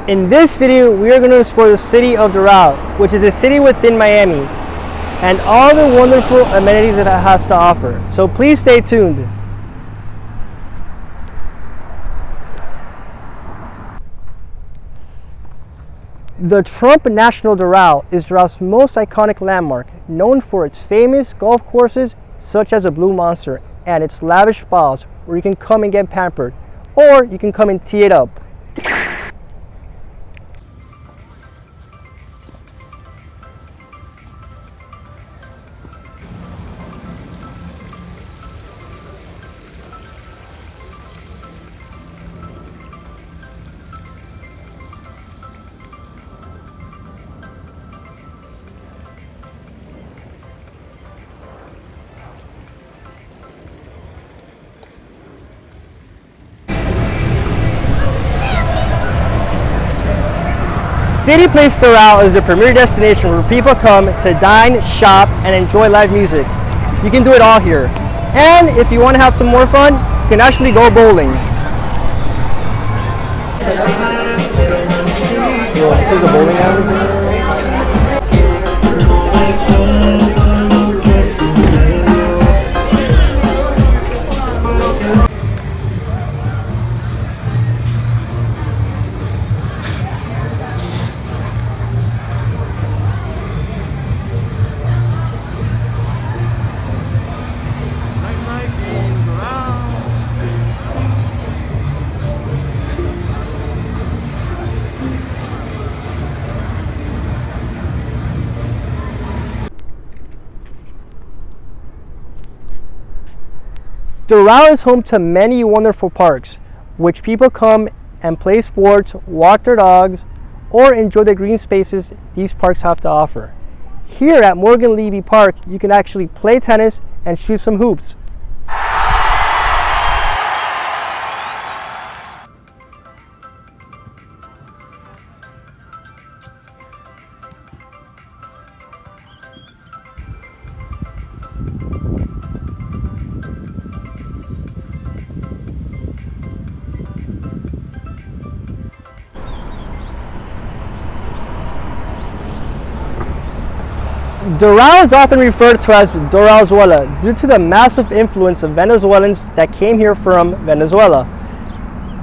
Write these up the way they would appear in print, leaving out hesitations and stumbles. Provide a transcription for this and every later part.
In this video, we are going to explore the city of Doral, which is a city within Miami, and all the wonderful amenities that it has to offer. So please stay tuned. The Trump National Doral is Doral's most iconic landmark, known for its famous golf courses such as the Blue Monster and its lavish spas where you can come and get pampered, or you can come and tee it up. City Place Doral is the premier destination where people come to dine, shop, and enjoy live music. You can do it all here. And if you want to have some more fun, you can actually go bowling. So this is the bowling alley. Doral is home to many wonderful parks, which people come and play sports, walk their dogs, or enjoy the green spaces these parks have to offer. Here at Levy Park, you can actually play tennis and shoot some hoops. Doral is often referred to as Dorazuela due to the massive influence of Venezuelans that came here from Venezuela.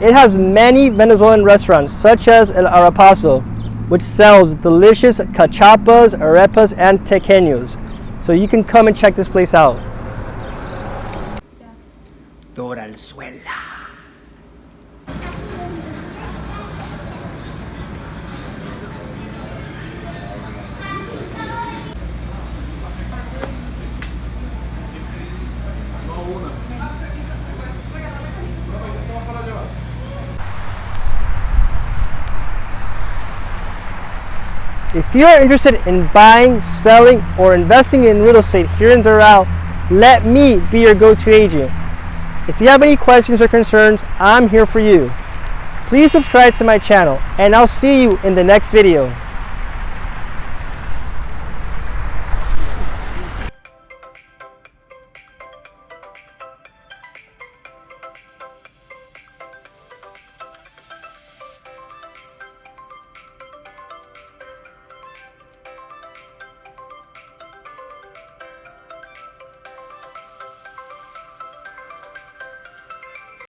It has many Venezuelan restaurants such as El Arepazo, which sells delicious cachapas, arepas, and tequeños. So you can come and check this place out. Dorazuela. If you are interested in buying, selling, or investing in real estate here in Doral, let me be your go-to agent. If you have any questions or concerns, I'm here for you. Please subscribe to my channel, and I'll see you in the next video.